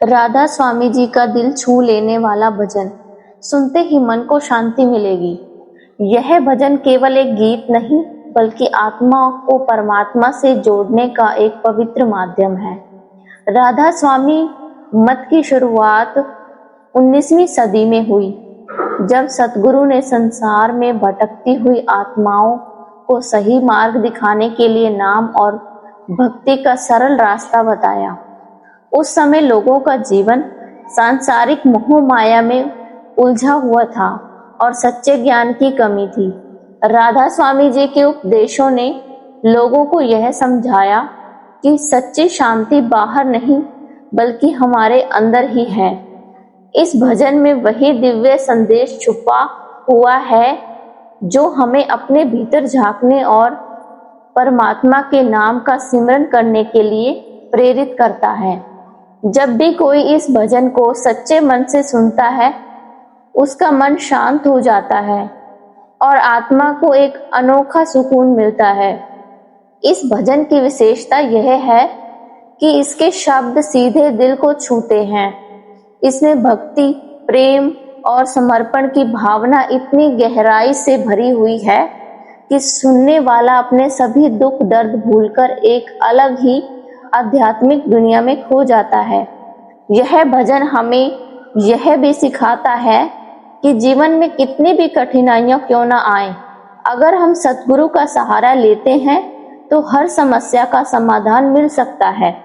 राधा स्वामी जी का दिल छू लेने वाला भजन सुनते ही मन को शांति मिलेगी। यह भजन केवल एक गीत नहीं बल्कि आत्मा को परमात्मा से जोड़ने का एक पवित्र माध्यम है। राधा स्वामी मत की शुरुआत 19वीं सदी में हुई, जब सतगुरु ने संसार में भटकती हुई आत्माओं को सही मार्ग दिखाने के लिए नाम और भक्ति का सरल रास्ता बताया। उस समय लोगों का जीवन सांसारिक मोह माया में उलझा हुआ था और सच्चे ज्ञान की कमी थी। राधा स्वामी जी के उपदेशों ने लोगों को यह समझाया कि सच्ची शांति बाहर नहीं बल्कि हमारे अंदर ही है। इस भजन में वही दिव्य संदेश छुपा हुआ है जो हमें अपने भीतर झांकने और परमात्मा के नाम का सिमरन करने के लिए प्रेरित करता है। जब भी कोई इस भजन को सच्चे मन से सुनता है, उसका मन शांत हो जाता है और आत्मा को एक अनोखा सुकून मिलता है। इस भजन की विशेषता यह है कि इसके शब्द सीधे दिल को छूते हैं। इसमें भक्ति, प्रेम और समर्पण की भावना इतनी गहराई से भरी हुई है कि सुनने वाला अपने सभी दुख दर्द भूलकर एक अलग ही आध्यात्मिक दुनिया में खो जाता है। यह भजन हमें यह भी सिखाता है कि जीवन में कितनी भी कठिनाइयां क्यों न आए, अगर हम सतगुरु का सहारा लेते हैं तो हर समस्या का समाधान मिल सकता है।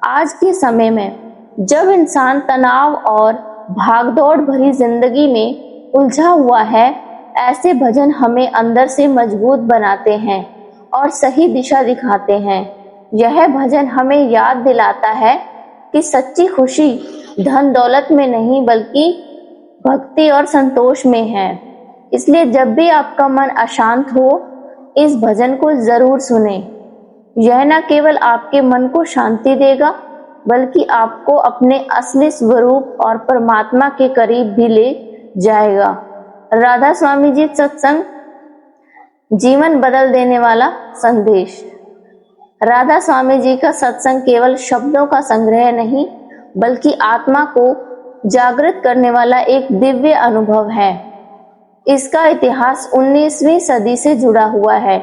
आज के समय में जब इंसान तनाव और भागदौड़ भरी जिंदगी में उलझा हुआ है, ऐसे भजन हमें अंदर से मजबूत बनाते हैं और सही दिशा दिखाते हैं। यह भजन हमें याद दिलाता है कि सच्ची खुशी धन दौलत में नहीं बल्कि भक्ति और संतोष में है। इसलिए जब भी आपका मन अशांत हो, इस भजन को जरूर सुने। यह न केवल आपके मन को शांति देगा बल्कि आपको अपने असली स्वरूप और परमात्मा के करीब भी ले जाएगा। राधा स्वामी जी सत्संग, जीवन बदल देने वाला संदेश। राधा स्वामी जी का सत्संग केवल शब्दों का संग्रह नहीं बल्कि आत्मा को जागृत करने वाला एक दिव्य अनुभव है। इसका इतिहास 19वीं सदी से जुड़ा हुआ है,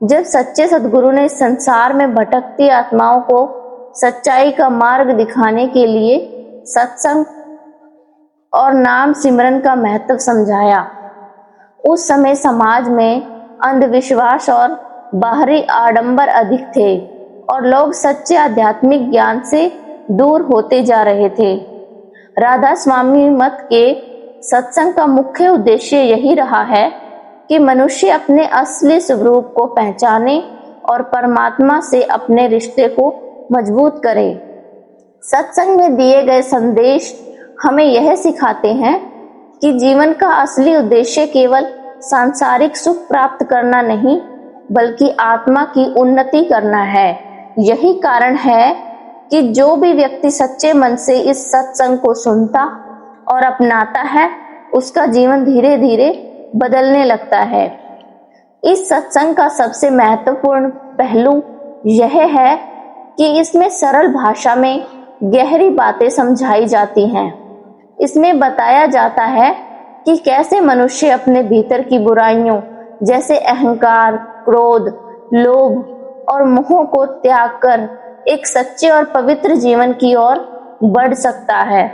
जब सच्चे सद्गुरु ने संसार में भटकती आत्माओं को सच्चाई का मार्ग दिखाने के लिए सत्संग और नाम सिमरन का महत्व समझाया। उस समय समाज में अंधविश्वास और बाहरी आडंबर अधिक थे और लोग सच्चे आध्यात्मिक ज्ञान से दूर होते जा रहे थे। राधा स्वामी मत के सत्संग का मुख्य उद्देश्य यही रहा है कि मनुष्य अपने असली स्वरूप को पहचाने और परमात्मा से अपने रिश्ते को मजबूत करे। सत्संग में दिए गए संदेश हमें यह सिखाते हैं कि जीवन का असली उद्देश्य केवल सांसारिक सुख प्राप्त करना नहीं बल्कि आत्मा की उन्नति करना है। यही कारण है कि जो भी व्यक्ति सच्चे मन से इस सत्संग को सुनता और अपनाता है, उसका जीवन धीरे धीरे बदलने लगता है। इस सत्संग का सबसे महत्वपूर्ण पहलू यह है कि इसमें सरल भाषा में गहरी बातें समझाई जाती हैं। इसमें बताया जाता है कि कैसे मनुष्य अपने भीतर की बुराइयों जैसे अहंकार, क्रोध, लोभ और मोह को त्याग कर एक सच्चे और पवित्र जीवन की ओर बढ़ सकता है।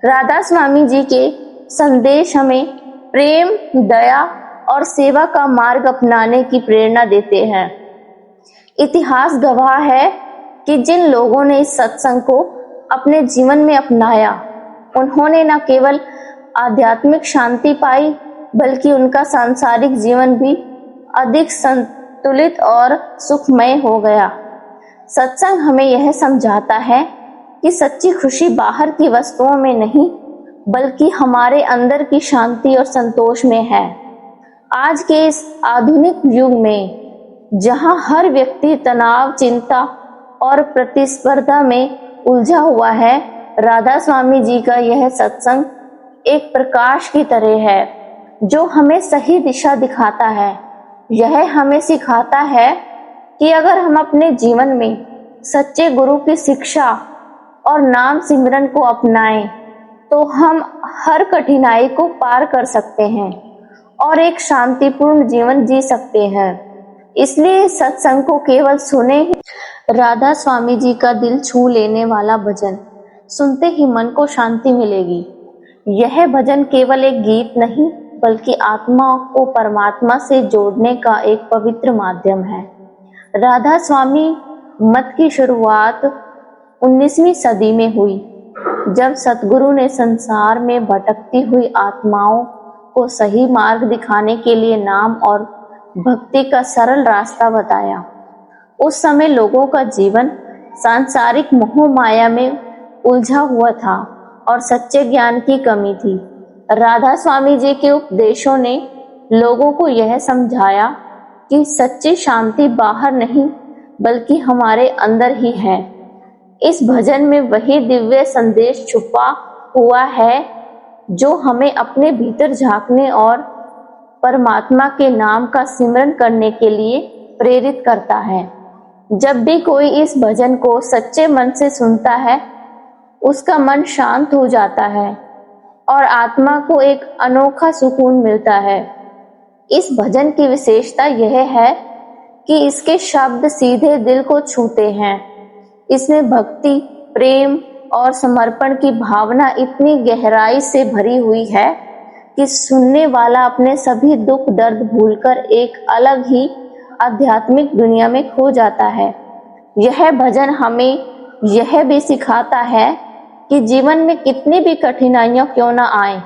राधा स्वामी जी के संदेश हमें प्रेम, दया और सेवा का मार्ग अपनाने की प्रेरणा देते हैं। इतिहास गवाह है कि जिन लोगों ने इस सत्संग को अपने जीवन में अपनाया, उन्होंने न केवल आध्यात्मिक शांति पाई बल्कि उनका सांसारिक जीवन भी अधिक संतुलित और सुखमय हो गया। सत्संग हमें यह समझाता है कि सच्ची खुशी बाहर की वस्तुओं में नहीं बल्कि हमारे अंदर की शांति और संतोष में है। आज के इस आधुनिक युग में जहां हर व्यक्ति तनाव, चिंता और प्रतिस्पर्धा में उलझा हुआ है, राधा स्वामी जी का यह सत्संग एक प्रकाश की तरह है जो हमें सही दिशा दिखाता है। यह हमें सिखाता है कि अगर हम अपने जीवन में सच्चे गुरु की शिक्षा और नाम सिमरन को अपनाएं तो हम हर कठिनाई को पार कर सकते हैं और एक शांतिपूर्ण जीवन जी सकते हैं। इसलिए सत्संग को केवल सुने ही। राधा स्वामी जी का दिल छू लेने वाला भजन सुनते ही मन को शांति मिलेगी। यह भजन केवल एक गीत नहीं बल्कि आत्मा को परमात्मा से जोड़ने का एक पवित्र माध्यम है। राधा स्वामी मत की शुरुआत 19वीं सदी में हुई, जब सतगुरु ने संसार में भटकती हुई आत्माओं को सही मार्ग दिखाने के लिए नाम और भक्ति का सरल रास्ता बताया। उस समय लोगों का जीवन सांसारिक मोह माया में उलझा हुआ था और सच्चे ज्ञान की कमी थी। राधा स्वामी जी के उपदेशों ने लोगों को यह समझाया कि सच्ची शांति बाहर नहीं बल्कि हमारे अंदर ही है। इस भजन में वही दिव्य संदेश छुपा हुआ है जो हमें अपने भीतर झांकने और परमात्मा के नाम का सिमरन करने के लिए प्रेरित करता है। जब भी कोई इस भजन को सच्चे मन से सुनता है, उसका मन शांत हो जाता है और आत्मा को एक अनोखा सुकून मिलता है। इस भजन की विशेषता यह है कि इसके शब्द सीधे दिल को छूते हैं। इसमें भक्ति, प्रेम और समर्पण की भावना इतनी गहराई से भरी हुई है कि सुनने वाला अपने सभी दुख दर्द भूलकर एक अलग ही आध्यात्मिक दुनिया में खो जाता है। यह भजन हमें यह भी सिखाता है कि जीवन में कितनी भी कठिनाइयां क्यों न आए,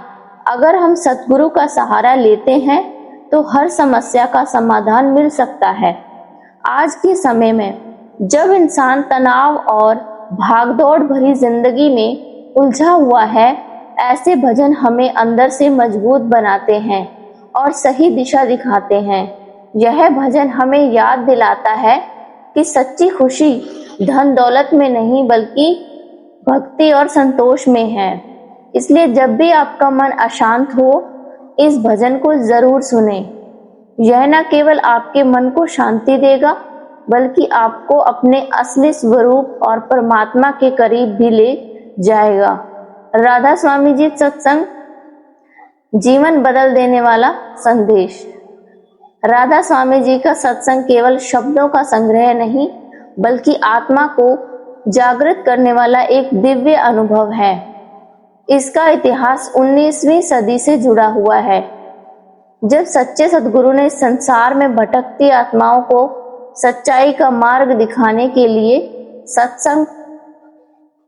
अगर हम सतगुरु का सहारा लेते हैं तो हर समस्या का समाधान मिल सकता है। आज के समय में जब इंसान तनाव और भागदौड़ भरी जिंदगी में उलझा हुआ है, ऐसे भजन हमें अंदर से मजबूत बनाते हैं और सही दिशा दिखाते हैं। यह भजन हमें याद दिलाता है कि सच्ची खुशी धन दौलत में नहीं बल्कि भक्ति और संतोष में है। इसलिए जब भी आपका मन अशांत हो, इस भजन को जरूर सुने। यह न केवल आपके मन को शांति देगा बल्कि आपको अपने असली स्वरूप और परमात्मा के करीब भी ले जाएगा। राधा स्वामी जी सत्संग जीवन बदल देने वाला संदेश। राधा स्वामी जी का सत्संग केवल शब्दों का संग्रह नहीं बल्कि आत्मा को जागृत करने वाला एक दिव्य अनुभव है। इसका इतिहास 19वीं सदी से जुड़ा हुआ है, जब सच्चे सद्गुरु ने संसार में भटकती आत्माओं को सच्चाई का मार्ग दिखाने के लिए सत्संग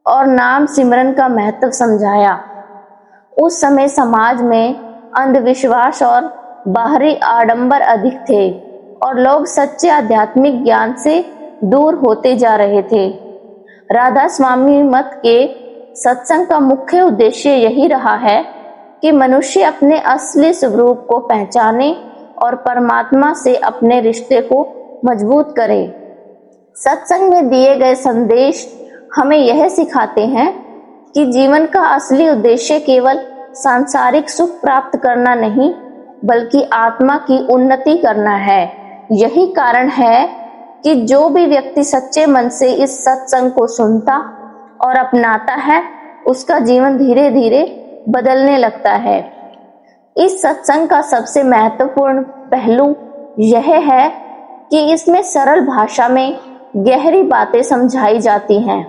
और नाम सिमरन का महत्व समझाया। उस समय समाज में अंधविश्वास और बाहरी आडंबर अधिक थे और लोग सच्चे आध्यात्मिक ज्ञान से दूर होते जा रहे थे। राधा स्वामी मत के सत्संग का मुख्य उद्देश्य यही रहा है कि मनुष्य अपने असली स्वरूप को पहचाने और परमात्मा से अपने रिश्ते को मजबूत करे। सत्संग में दिए गए संदेश हमें यह सिखाते हैं कि जीवन का असली उद्देश्य केवल सांसारिक सुख प्राप्त करना नहीं बल्कि आत्मा की उन्नति करना है। यही कारण है कि जो भी व्यक्ति सच्चे मन से इस सत्संग को सुनता और अपनाता है, उसका जीवन धीरे धीरे बदलने लगता है। इस सत्संग का सबसे महत्वपूर्ण पहलू यह है कि इसमें सरल भाषा में गहरी बातें समझाई जाती हैं।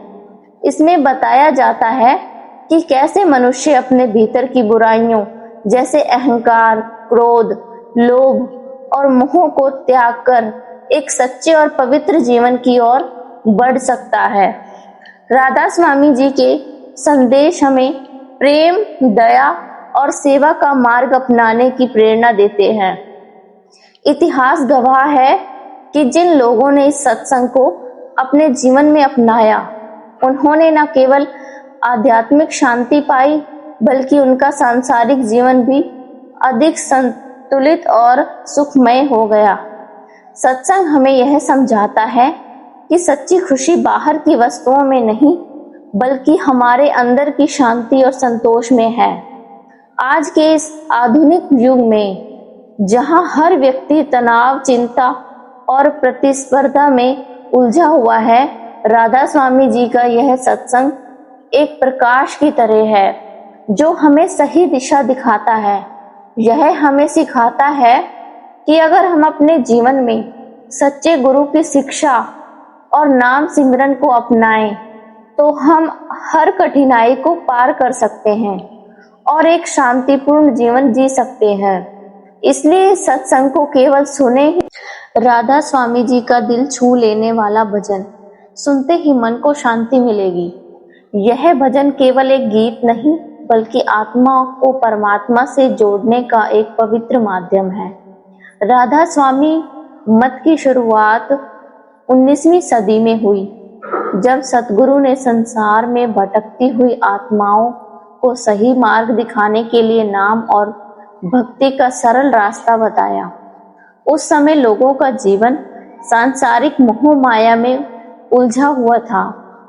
इसमें बताया जाता है कि कैसे मनुष्य अपने भीतर की बुराइयों जैसे अहंकार, क्रोध, लोभ और मोह को त्याग कर एक सच्चे और पवित्र जीवन की ओर बढ़ सकता है। राधा स्वामी जी के संदेश हमें प्रेम, दया और सेवा का मार्ग अपनाने की प्रेरणा देते हैं। इतिहास गवाह है कि जिन लोगों ने इस सत्संग को अपने जीवन में अपनाया, उन्होंने न केवल आध्यात्मिक शांति पाई बल्कि उनका सांसारिक जीवन भी अधिक संतुलित और सुखमय हो गया। सत्संग हमें यह समझाता है कि सच्ची खुशी बाहर की वस्तुओं में नहीं बल्कि हमारे अंदर की शांति और संतोष में है। आज के इस आधुनिक युग में जहां हर व्यक्ति तनाव, चिंता और प्रतिस्पर्धा में उलझा हुआ है, राधा स्वामी जी का यह सत्संग एक प्रकाश की तरह है जो हमें सही दिशा दिखाता है। यह हमें सिखाता है कि अगर हम अपने जीवन में सच्चे गुरु की शिक्षा और नाम सिमरन को अपनाएं तो हम हर कठिनाई को पार कर सकते हैं और एक शांतिपूर्ण जीवन जी सकते हैं। इसलिए सत्संग को केवल सुने ही राधा स्वामी जी का दिल छू लेने वाला भजन सुनते ही मन को शांति मिलेगी। यह भजन केवल एक गीत नहीं बल्कि आत्मा को परमात्मा से जोड़ने का एक पवित्र माध्यम है। राधा स्वामी मत की शुरुआत 19वीं सदी में हुई, जब सतगुरु ने संसार में भटकती हुई आत्माओं को सही मार्ग दिखाने के लिए नाम और भक्ति का सरल रास्ता बताया। उस समय लोगों का जीवन सांसारिक मोह माया में उलझा हुआ था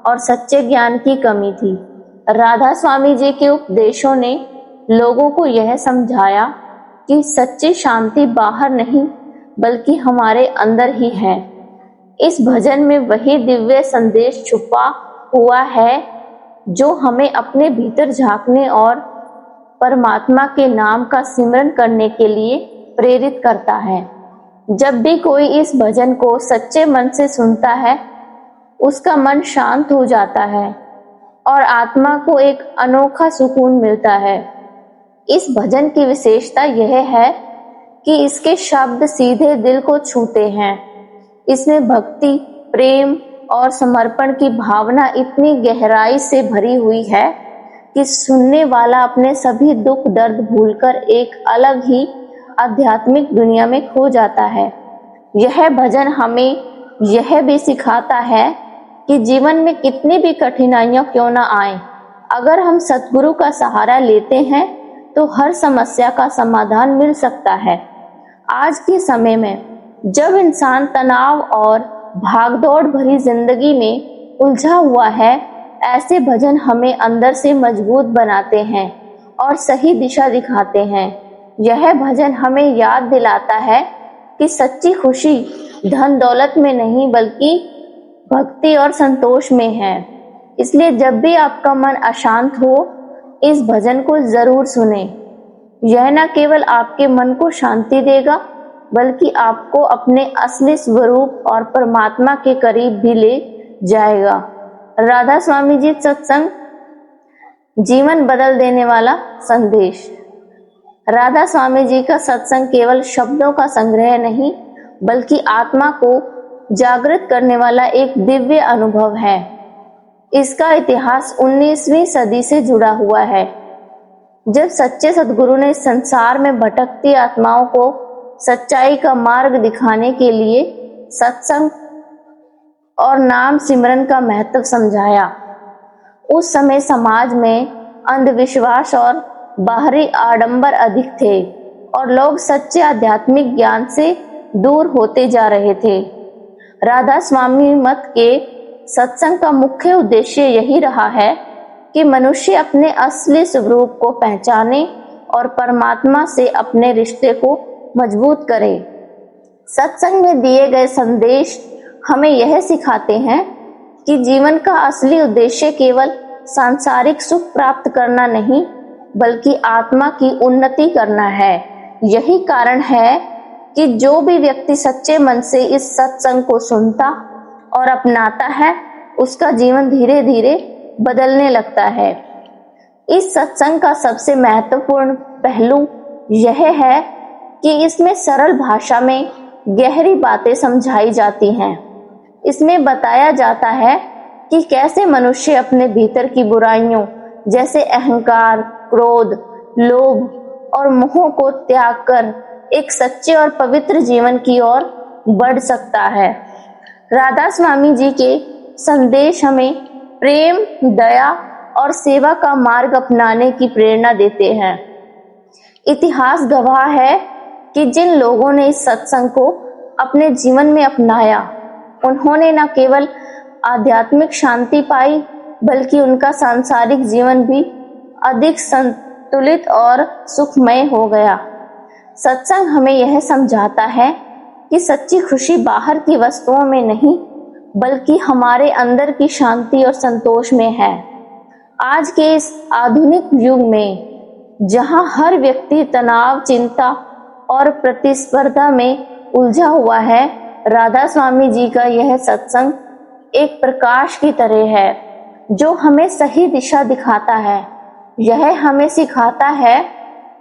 और सच्चे ज्ञान की कमी थी। राधा स्वामी जी के उपदेशों ने लोगों को यह समझाया कि सच्ची शांति बाहर नहीं बल्कि हमारे अंदर ही है। इस भजन में वही दिव्य संदेश छुपा हुआ है जो हमें अपने भीतर झांकने और परमात्मा के नाम का सिमरन करने के लिए प्रेरित करता है। जब भी कोई इस भजन को सच्चे मन से सुनता है, उसका मन शांत हो जाता है और आत्मा को एक अनोखा सुकून मिलता है। इस भजन की विशेषता यह है कि इसके शब्द सीधे दिल को छूते हैं। इसमें भक्ति, प्रेम और समर्पण की भावना इतनी गहराई से भरी हुई है कि सुनने वाला अपने सभी दुख दर्द भूलकर एक अलग ही आध्यात्मिक दुनिया में खो जाता है। यह भजन हमें यह भी सिखाता है कि जीवन में कितनी भी कठिनाइयां क्यों न आए, अगर हम सतगुरु का सहारा लेते हैं तो हर समस्या का समाधान मिल सकता है। आज के समय में जब इंसान तनाव और भागदौड़ भरी जिंदगी में उलझा हुआ है, ऐसे भजन हमें अंदर से मजबूत बनाते हैं और सही दिशा दिखाते हैं। यह भजन हमें याद दिलाता है कि सच्ची खुशी धन दौलत में नहीं बल्कि भक्ति और संतोष में है। इसलिए जब भी आपका मन अशांत हो, इस भजन को जरूर सुने। यह न केवल आपके मन को शांति देगा बल्कि आपको अपने असली स्वरूप और परमात्मा के करीब भी ले जाएगा। राधा स्वामी जी सत्संग जीवन बदल देने वाला संदेश। राधा स्वामी जी का सत्संग केवल शब्दों का संग्रह नहीं बल्कि आत्मा को जागृत करने वाला एक दिव्य अनुभव है। इसका इतिहास 19वीं सदी से जुड़ा हुआ है, जब सच्चे सद्गुरु ने संसार में भटकती आत्माओं को सच्चाई का मार्ग दिखाने के लिए सत्संग और नाम सिमरन का महत्व समझाया। उस समय समाज में अंधविश्वास और बाहरी आडंबर अधिक थे और लोग सच्चे आध्यात्मिक ज्ञान से दूर होते जा रहे थे। राधा स्वामी मत के सत्संग का मुख्य उद्देश्य यही रहा है कि मनुष्य अपने असली स्वरूप को पहचाने और परमात्मा से अपने रिश्ते को मजबूत करे। सत्संग में दिए गए संदेश हमें यह सिखाते हैं कि जीवन का असली उद्देश्य केवल सांसारिक सुख प्राप्त करना नहीं बल्कि आत्मा की उन्नति करना है। यही कारण है कि जो भी व्यक्ति सच्चे मन से इस सत्संग को सुनता और अपनाता है, उसका जीवन धीरे धीरे बदलने लगता है। इस सत्संग का सबसे महत्वपूर्ण पहलू यह है कि इसमें सरल भाषा में गहरी बातें समझाई जाती हैं। इसमें बताया जाता है कि कैसे मनुष्य अपने भीतर की बुराइयों जैसे अहंकार, क्रोध, लोभ और मोह को त्याग कर एक सच्चे और पवित्र जीवन की ओर बढ़ सकता है। राधा स्वामी जी के संदेश हमें प्रेम, दया और सेवा का मार्ग अपनाने की प्रेरणा देते हैं। इतिहास गवाह है कि जिन लोगों ने इस सत्संग को अपने जीवन में अपनाया, उन्होंने न केवल आध्यात्मिक शांति पाई बल्कि उनका सांसारिक जीवन भी अधिक संतुलित और सुखमय हो गया। सत्संग हमें यह समझाता है कि सच्ची खुशी बाहर की वस्तुओं में नहीं बल्कि हमारे अंदर की शांति और संतोष में है। आज के इस आधुनिक युग में जहां हर व्यक्ति तनाव, चिंता और प्रतिस्पर्धा में उलझा हुआ है, राधा स्वामी जी का यह सत्संग एक प्रकाश की तरह है जो हमें सही दिशा दिखाता है। यह हमें सिखाता है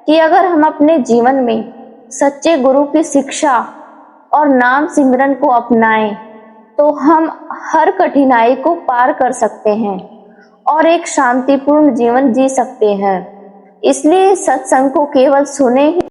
कि अगर हम अपने जीवन में सच्चे गुरु की शिक्षा और नाम सिमरन को अपनाएं तो हम हर कठिनाई को पार कर सकते हैं और एक शांतिपूर्ण जीवन जी सकते हैं। इसलिए सत्संग को केवल सुने ही